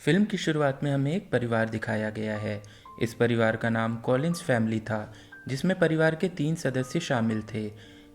Film की शुरुआत में हमें एक परिवार दिखाया गया है। इस परिवार का नाम कॉलिंस फैमिली था, जिसमें परिवार के 3 सदस्य शामिल थे,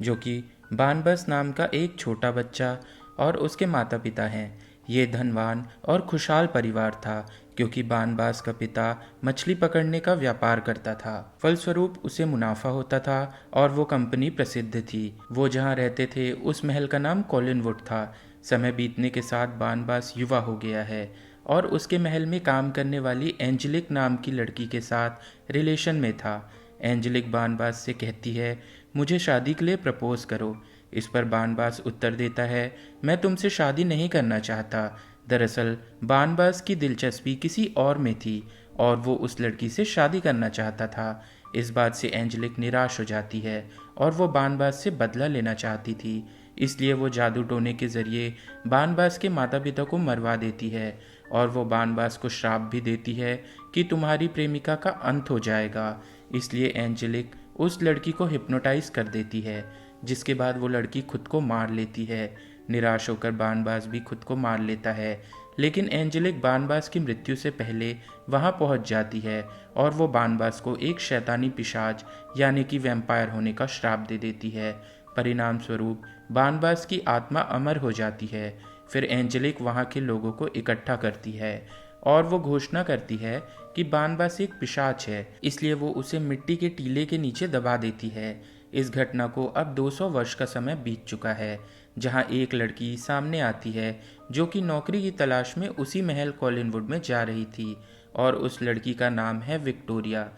जो कि बानबस नाम का एक छोटा बच्चा और उसके माता पिता हैं। ये धनवान और खुशहाल परिवार था, क्योंकि बानबास का पिता मछली पकड़ने का व्यापार करता था। फलस्वरूप उसे मुनाफा होता था और वो कंपनी प्रसिद्ध थी। वो जहाँ रहते थे उस महल का नाम कॉलिनवुड था। समय बीतने के साथ बानबास युवा हो गया है और उसके महल में काम करने वाली एंजेलिक नाम की लड़की के साथ रिलेशन में था। एंजेलिक बानबास से कहती है, मुझे शादी के लिए प्रपोज करो। इस पर बानबास उत्तर देता है, मैं तुमसे शादी नहीं करना चाहता। दरअसल बानबास की दिलचस्पी किसी और में थी और वो उस लड़की से शादी करना चाहता था। इस बात से एंजेलिक निराश हो जाती है और वो बानबास से बदला लेना चाहती थी। इसलिए वो जादू टोने के ज़रिए बानबास के माता पिता को मरवा देती है और वो बानबास को श्राप भी देती है कि तुम्हारी प्रेमिका का अंत हो जाएगा। इसलिए एंजेलिक उस लड़की को हिप्नोटाइज कर देती है, जिसके बाद वो लड़की खुद को मार लेती है। निराश होकर बानबास भी खुद को मार लेता है, लेकिन एंजेलिक बानबास की मृत्यु से पहले वहाँ पहुँच जाती है और वो बानबास को एक शैतानी पिशाच यानी कि वैम्पायर होने का श्राप दे देती है। परिणाम स्वरूप बानबास की आत्मा अमर हो जाती है। फिर एंजेलिक वहाँ के लोगों को इकट्ठा करती है और वो घोषणा करती है कि बानबास एक पिशाच है, इसलिए वो उसे मिट्टी के टीले के नीचे दबा देती है। इस घटना को अब 200 वर्ष का समय बीत चुका है, जहाँ एक लड़की सामने आती है जो कि नौकरी की तलाश में उसी महल कॉलिनवुड में जा रही थी, और उस लड़की का नाम है विक्टोरिया।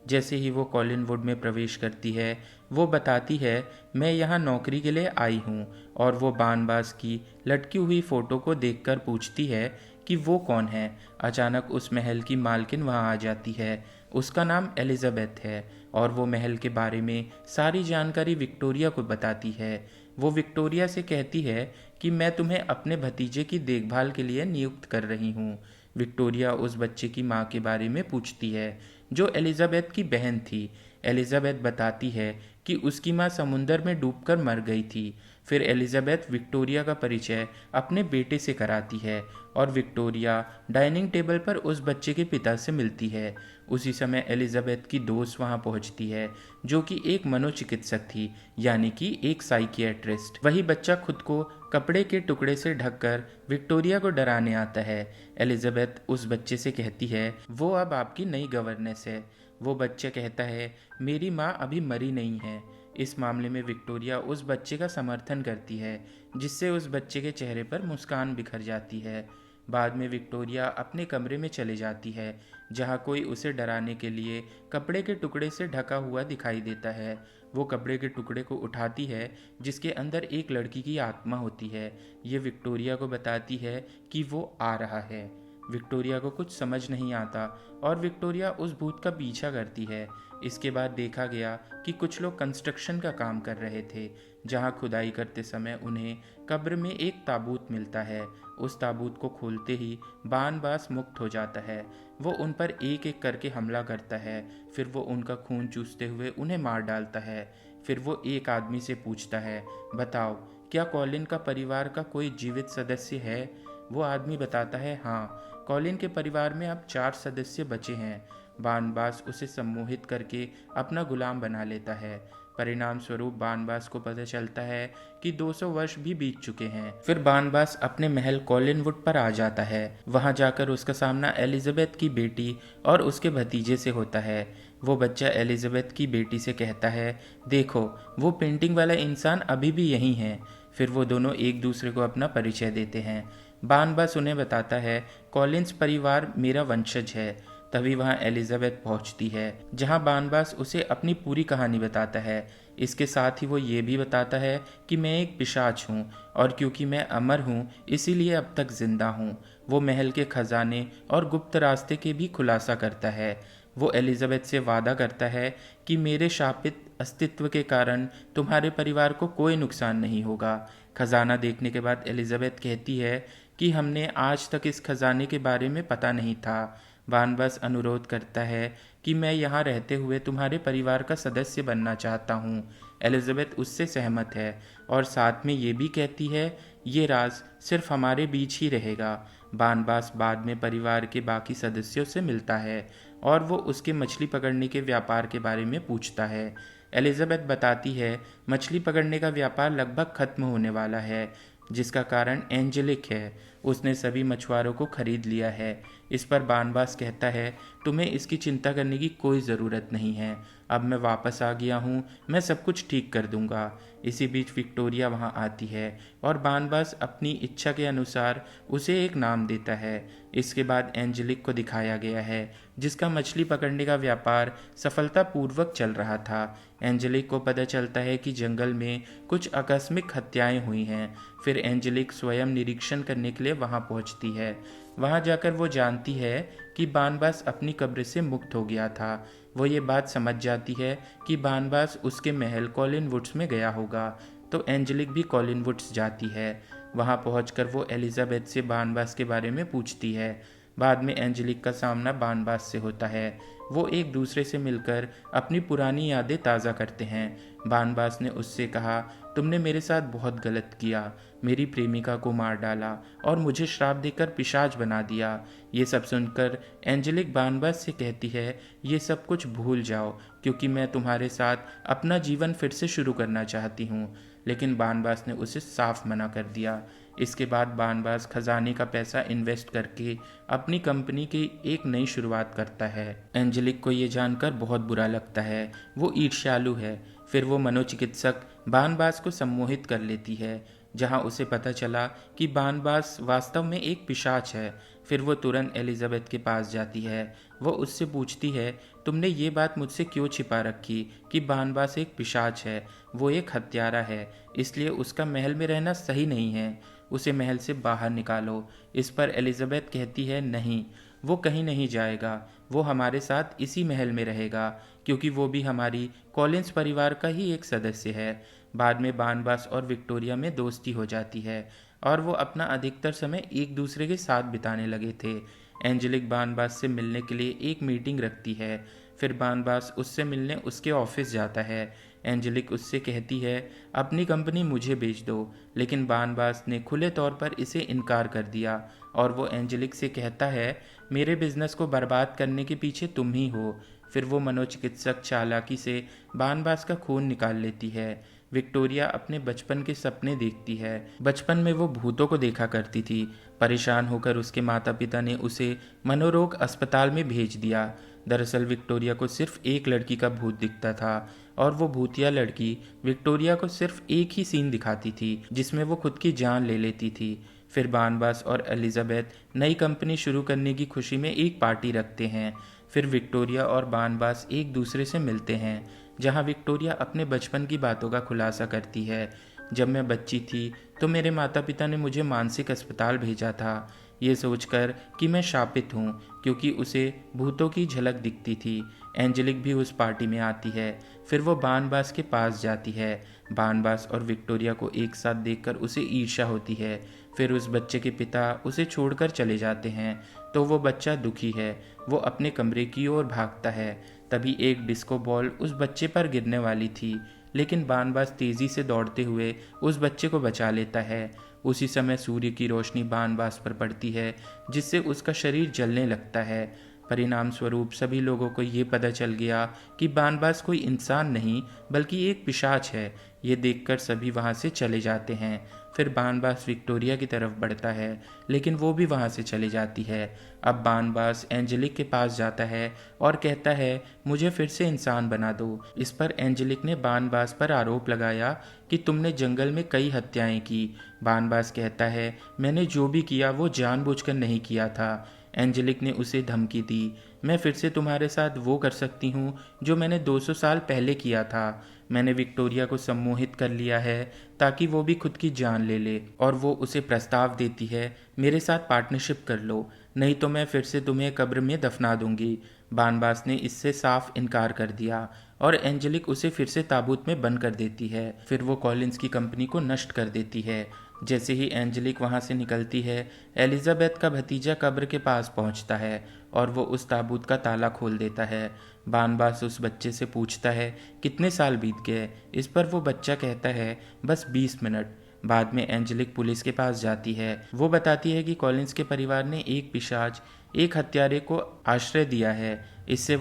जैसे ही वो कॉलिनवुड में प्रवेश करती है, वो बताती है, मैं यहाँ नौकरी के लिए आई हूँ, और वो बानबास की लटकी हुई फ़ोटो को देखकर पूछती है कि वो कौन है। अचानक उस महल की मालकिन वहाँ आ जाती है। उसका नाम एलिजाबेथ है और वो महल के बारे में सारी जानकारी विक्टोरिया को बताती है। वो विक्टोरिया से कहती है कि मैं तुम्हें अपने भतीजे की देखभाल के लिए नियुक्त कर रही हूँ। विक्टोरिया उस बच्चे की माँ के बारे में पूछती है, जो एलिजाबेथ की बहन थी। एलिजाबेथ बताती है कि उसकी माँ समुंदर में डूबकर मर गई थी। फिर एलिजाबेथ विक्टोरिया का परिचय अपने बेटे से कराती है और विक्टोरिया डाइनिंग टेबल पर उस बच्चे के पिता से मिलती है। उसी समय एलिजाबेथ की दोस्त वहां पहुंचती है, जो कि एक मनोचिकित्सक थी, यानी कि एक साइकियाट्रिस्ट। वही बच्चा खुद को कपड़े के टुकड़े से ढककर विक्टोरिया को डराने आता है। एलिजाबेथ उस बच्चे से कहती है, वो अब आपकी नई गवर्नेस है। वो बच्चा कहता है, मेरी माँ अभी मरी नहीं है। इस मामले में विक्टोरिया उस बच्चे का समर्थन करती है, जिससे उस बच्चे के चेहरे पर मुस्कान बिखर जाती है। बाद में विक्टोरिया अपने कमरे में चले जाती है, जहाँ कोई उसे डराने के लिए कपड़े के टुकड़े से ढका हुआ दिखाई देता है। वो कपड़े के टुकड़े को उठाती है, जिसके अंदर एक लड़की की आत्मा होती है। ये विक्टोरिया को बताती है कि वो आ रहा है। विक्टोरिया को कुछ समझ नहीं आता और विक्टोरिया उस भूत का पीछा करती है। इसके बाद देखा गया कि कुछ लोग कंस्ट्रक्शन का काम कर रहे थे, जहां खुदाई करते समय उन्हें कब्र में एक ताबूत मिलता है। उस ताबूत को खोलते ही बानबास मुक्त हो जाता है। वो उन पर एक एक करके हमला करता है। फिर वो उनका खून चूसते हुए उन्हें मार डालता है। फिर वो एक आदमी से पूछता है, बताओ, क्या कॉलिन का परिवार का कोई जीवित सदस्य है? वो आदमी बताता है, हाँ, कॉलिन के परिवार में अब 4 सदस्य बचे हैं। बानबास उसे सम्मोहित करके अपना गुलाम बना लेता है। परिणाम स्वरूप बानबास को पता चलता है कि 200 वर्ष भी बीत चुके हैं। फिर बानबास अपने महल कॉलिनवुड पर आ जाता है। वहां जाकर उसका सामना एलिजाबेथ की बेटी और उसके भतीजे से होता है। वो बच्चा एलिजाबेथ की बेटी से कहता है, देखो, वो पेंटिंग वाला इंसान अभी भी यहीं है। फिर वो दोनों एक दूसरे को अपना परिचय देते हैं। बानबास उन्हें बताता है, कॉलिन्स परिवार मेरा वंशज है। तभी वहाँ एलिजाबेथ पहुँचती है, जहाँ बानबास उसे अपनी पूरी कहानी बताता है। इसके साथ ही वो ये भी बताता है कि मैं एक पिशाच हूँ और क्योंकि मैं अमर हूँ इसीलिए अब तक जिंदा हूँ। वो महल के खजाने और गुप्त रास्ते के भी खुलासा करता है। वो एलिजाबेथ से वादा करता है कि मेरे शापित अस्तित्व के कारण तुम्हारे परिवार को कोई नुकसान नहीं होगा। खजाना देखने के बाद एलिजाबेथ कहती है कि हमने आज तक इस खजाने के बारे में पता नहीं था। बानबास अनुरोध करता है कि मैं यहाँ रहते हुए तुम्हारे परिवार का सदस्य बनना चाहता हूँ। एलिजाबेथ उससे सहमत है और साथ में ये भी कहती है, ये राज सिर्फ हमारे बीच ही रहेगा। बानबास बाद में परिवार के बाकी सदस्यों से मिलता है और वो उसके मछली पकड़ने के व्यापार के बारे में पूछता है। एलिजाबेथ बताती है मछली पकड़ने का व्यापार लगभग खत्म होने वाला है, जिसका कारण एंजेलिक है। उसने सभी मछुआरों को खरीद लिया है। इस पर बानबास कहता है तुम्हें इसकी चिंता करने की कोई ज़रूरत नहीं है, अब मैं वापस आ गया हूँ, मैं सब कुछ ठीक कर दूंगा। इसी बीच विक्टोरिया वहाँ आती है और बानबास अपनी इच्छा के अनुसार उसे एक नाम देता है। इसके बाद एंजेलिक को दिखाया गया है जिसका मछली पकड़ने का व्यापार सफलतापूर्वक चल रहा था। एंजेलिक को पता चलता है कि जंगल में कुछ आकस्मिक हत्याएं हुई हैं। फिर एंजेलिक स्वयं निरीक्षण करने के लिए वहां पहुंचती है। वहां जाकर वो जानती है कि बानबास अपनी कब्र से मुक्त हो गया था। वो ये बात समझ जाती है कि बानबास उसके महल कॉलिन वुड्स में गया होगा, तो एंजेलिक भी कॉलिन वुड्स जाती है। वहां पहुंचकर वो एलिजाबेथ से बानबास के बारे में पूछती है। बाद में एंजेलिक का सामना बानबास से होता है। वो एक दूसरे से मिलकर अपनी पुरानी यादें ताज़ा करते हैं। बानबास ने उससे कहा तुमने मेरे साथ बहुत गलत किया, मेरी प्रेमिका को मार डाला और मुझे श्राप देकर पिशाच बना दिया। ये सब सुनकर एंजेलिक बानबास से कहती है ये सब कुछ भूल जाओ, क्योंकि मैं तुम्हारे साथ अपना जीवन फिर से शुरू करना चाहती हूँ। लेकिन बानबास ने उसे साफ मना कर दिया। इसके बाद बानबास खजाने का पैसा इन्वेस्ट करके अपनी कंपनी की एक नई शुरुआत करता है। एंजेलिक को ये जानकर बहुत बुरा लगता है, वो ईर्ष्यालु है। फिर वो मनोचिकित्सक बानबास को सम्मोहित कर लेती है, जहां उसे पता चला कि बानबास वास्तव में एक पिशाच है। फिर वो तुरंत एलिजाबेथ के पास जाती है। वो उससे पूछती है तुमने ये बात मुझसे क्यों छिपा रखी कि बानबास एक पिशाच है, वो एक हत्यारा है, इसलिए उसका महल में रहना सही नहीं है, उसे महल से बाहर निकालो। इस पर एलिजाबेथ कहती है नहीं, वो कहीं नहीं जाएगा, वो हमारे साथ इसी महल में रहेगा, क्योंकि वो भी हमारी कॉलिंस परिवार का ही एक सदस्य है। बाद में बानबास और विक्टोरिया में दोस्ती हो जाती है और वो अपना अधिकतर समय एक दूसरे के साथ बिताने लगे थे। एंजेलिक बानबास से मिलने के लिए एक मीटिंग रखती है। फिर बानबास उससे मिलने उसके ऑफिस जाता है। एंजेलिक उससे कहती है अपनी कंपनी मुझे बेच दो, लेकिन बानबास ने खुले तौर पर इसे इनकार कर दिया और वो एंजेलिक से कहता है मेरे बिजनेस को बर्बाद करने के पीछे तुम ही हो। फिर वो मनोचिकित्सक चालाकी से बानबास का खून निकाल लेती है। विक्टोरिया अपने बचपन के सपने देखती है। बचपन में वो भूतों को देखा करती थी। परेशान होकर उसके माता पिता ने उसे मनोरोग अस्पताल में भेज दिया। दरअसल विक्टोरिया को सिर्फ एक लड़की का भूत दिखता था और वो भूतिया लड़की विक्टोरिया को सिर्फ एक ही सीन दिखाती थी जिसमें वो खुद की जान ले लेती थी। फिर बानबास और एलिजाबेथ नई कंपनी शुरू करने की खुशी में एक पार्टी रखते हैं। फिर विक्टोरिया और बानबास एक दूसरे से मिलते हैं, जहां विक्टोरिया अपने बचपन की बातों का खुलासा करती है। जब मैं बच्ची थी तो मेरे माता पिता ने मुझे मानसिक अस्पताल भेजा था, ये सोचकर कि मैं शापित हूँ, क्योंकि उसे भूतों की झलक दिखती थी। एंजेलिक भी उस पार्टी में आती है। फिर वो बानबास के पास जाती है। बानबास और विक्टोरिया को एक साथ देखकर उसे ईर्ष्या होती है। फिर उस बच्चे के पिता उसे छोड़कर चले जाते हैं, तो वो बच्चा दुखी है। वो अपने कमरे की ओर भागता है। तभी एक डिस्को बॉल उस बच्चे पर गिरने वाली थी, लेकिन बानबास तेजी से दौड़ते हुए उस बच्चे को बचा लेता है। उसी समय सूर्य की रोशनी बानबास पर पड़ती है, जिससे उसका शरीर जलने लगता है। परिणाम स्वरूप सभी लोगों को ये पता चल गया कि बानबास कोई इंसान नहीं बल्कि एक पिशाच है। ये देखकर सभी वहाँ से चले जाते हैं। फिर बानबास विक्टोरिया की तरफ बढ़ता है, लेकिन वो भी वहाँ से चले जाती है। अब बानबास एंजेलिक के पास जाता है और कहता है मुझे फिर से इंसान बना दो। इस पर एंजेलिक ने बानबास पर आरोप लगाया कि तुमने जंगल में कई हत्याएं की। बानबास कहता है मैंने जो भी किया वो जानबूझकर नहीं किया था। एंजेलिक ने उसे धमकी दी, मैं फिर से तुम्हारे साथ वो कर सकती हूँ जो मैंने 200 साल पहले किया था। मैंने विक्टोरिया को सम्मोहित कर लिया है ताकि वो भी खुद की जान ले ले, और वो उसे प्रस्ताव देती है मेरे साथ पार्टनरशिप कर लो, नहीं तो मैं फिर से तुम्हें कब्र में दफना दूंगी। बानबास ने इससे साफ इनकार कर दिया और एंजेलिक उसे फिर से ताबूत में बंद कर देती है। फिर वो कॉलिंस की कंपनी को नष्ट कर देती है। जैसे ही एंजेलिक वहाँ से निकलती है, एलिजाबेथ का भतीजा कब्र के पास पहुँचता है और वो उस ताबूत का ताला खोल देता है। बानबास उस बच्चे से पूछता है कितने साल बीत गए। इस पर वो बच्चा कहता है बस 20 मिनट। बाद में एंजेलिक पुलिस के पास जाती है। वो बताती है कि कॉलिंस के परिवार ने एक पिशाच, एक हत्यारे को आश्रय दिया है। इसलिए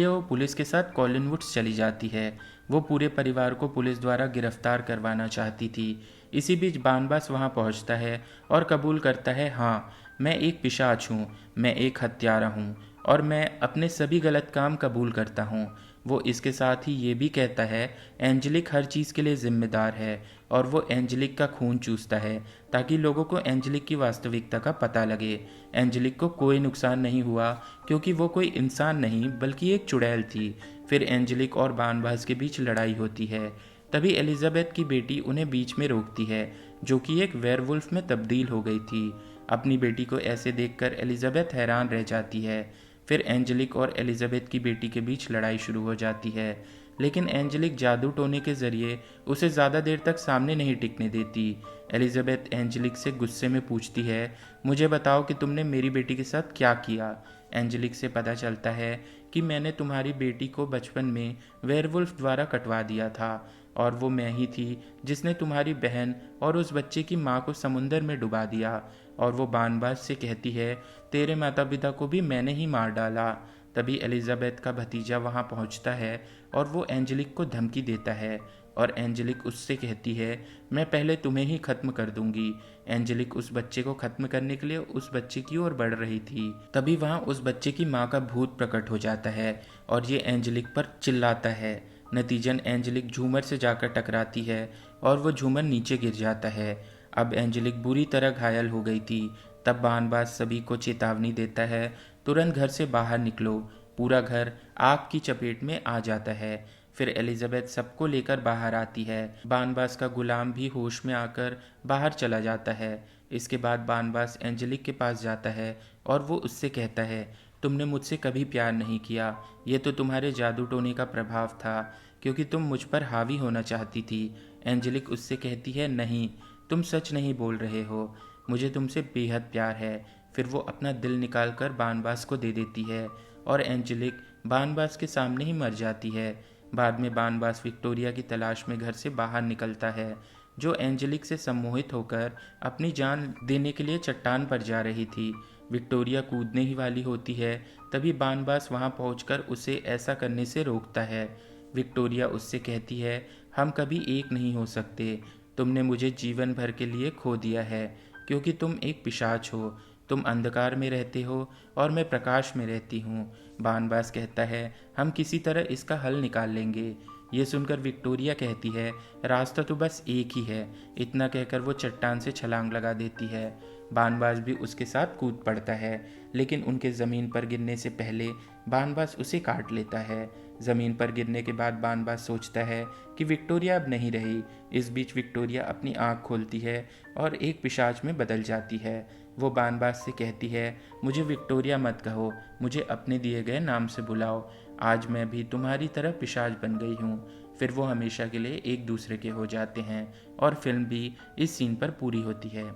वो पुलिस के साथ कॉलिन वुड्स चली जाती है। वो पूरे परिवार को पुलिस द्वारा गिरफ्तार करवाना चाहती थी। इसी बीच बानबास वहाँ पहुँचता है और कबूल करता है, हाँ, मैं एक पिशाच हूँ, मैं एक हत्यारा हूँ और मैं अपने सभी गलत काम कबूल करता हूँ। वो इसके साथ ही ये भी कहता है एंजेलिक हर चीज़ के लिए जिम्मेदार है और वो एंजेलिक का खून चूसता है ताकि लोगों को एंजेलिक की वास्तविकता का पता लगे। एंजेलिक को कोई नुकसान नहीं हुआ क्योंकि वो कोई इंसान नहीं बल्कि एक चुड़ैल थी। फिर एंजेलिक और बानबास के बीच लड़ाई होती है। तभी एलिजाबेथ की बेटी उन्हें बीच में रोकती है, जो कि एक वेयरवुल्फ में तब्दील हो गई थी। अपनी बेटी को ऐसे देखकर एलिजाबेथ हैरान रह जाती है। फिर एंजेलिक और एलिजाबेथ की बेटी के बीच लड़ाई शुरू हो जाती है, लेकिन एंजेलिक जादू टोने के जरिए उसे ज़्यादा देर तक सामने नहीं टिकने देती। एलिजाबेथ एंजेलिक से गुस्से में पूछती है, मुझे बताओ कि तुमने मेरी बेटी के साथ क्या किया। एंजेलिक से पता चलता है कि मैंने तुम्हारी बेटी को बचपन में वेयरवुल्फ द्वारा कटवा दिया था और वो मैं ही थी जिसने तुम्हारी बहन और उस बच्चे की माँ को समुंदर में डुबा दिया। और वो बानबास से कहती है, तेरे माता पिता को भी मैंने ही मार डाला। तभी एलिजाबेथ का भतीजा वहाँ पहुँचता है और वो एंजेलिक को धमकी देता है और एंजेलिक उससे कहती है, मैं पहले तुम्हें ही ख़त्म कर दूंगी। एंजेलिक उस बच्चे को ख़त्म करने के लिए उस बच्चे की ओर बढ़ रही थी। तभी वहाँ उस बच्चे की माँ का भूत प्रकट हो जाता है और ये एंजेलिक पर चिल्लाता है। नतीजन एंजेलिक झूमर से जाकर टकराती है और वो झूमर नीचे गिर जाता है। अब एंजेलिक बुरी तरह घायल हो गई थी। तब बानबास सभी को चेतावनी देता है, तुरंत घर से बाहर निकलो। पूरा घर आग की चपेट में आ जाता है। फिर एलिजाबेथ सबको लेकर बाहर आती है। बानबास का गुलाम भी होश में आकर बाहर चला जाता है। इसके बाद बानबास एंजेलिक के पास जाता है और वो उससे कहता है, तुमने मुझसे कभी प्यार नहीं किया, ये तो तुम्हारे जादू टोने का प्रभाव था क्योंकि तुम मुझ पर हावी होना चाहती थी। एंजेलिक उससे कहती है, नहीं, तुम सच नहीं बोल रहे हो, मुझे तुमसे बेहद प्यार है। फिर वो अपना दिल निकाल कर बानबास को दे देती है और एंजेलिक बानबास के सामने ही मर जाती है। बाद में बानबास विक्टोरिया की तलाश में घर से बाहर निकलता है, जो एंजेलिक से सम्मोहित होकर अपनी जान देने के लिए चट्टान पर जा रही थी। विक्टोरिया कूदने ही वाली होती है, तभी बानबास वहां पहुंचकर उसे ऐसा करने से रोकता है। विक्टोरिया उससे कहती है, हम कभी एक नहीं हो सकते, तुमने मुझे जीवन भर के लिए खो दिया है क्योंकि तुम एक पिशाच हो। तुम अंधकार में रहते हो और मैं प्रकाश में रहती हूँ। बानबास कहता है, हम किसी तरह इसका हल निकाल लेंगे। ये सुनकर विक्टोरिया कहती है, रास्ता तो बस एक ही है। इतना कहकर वो चट्टान से छलांग लगा देती है। बानबास भी उसके साथ कूद पड़ता है, लेकिन उनके ज़मीन पर गिरने से पहले बानबास उसे काट लेता है। ज़मीन पर गिरने के बाद बानबास सोचता है कि विक्टोरिया अब नहीं रही। इस बीच विक्टोरिया अपनी आँख खोलती है और एक पिशाच में बदल जाती है। वो बानबास से कहती है, मुझे विक्टोरिया मत कहो, मुझे अपने दिए गए नाम से बुलाओ। आज मैं भी तुम्हारी तरह पिशाच बन गई हूँ। फिर वो हमेशा के लिए एक दूसरे के हो जाते हैं और फिल्म भी इस सीन पर पूरी होती है।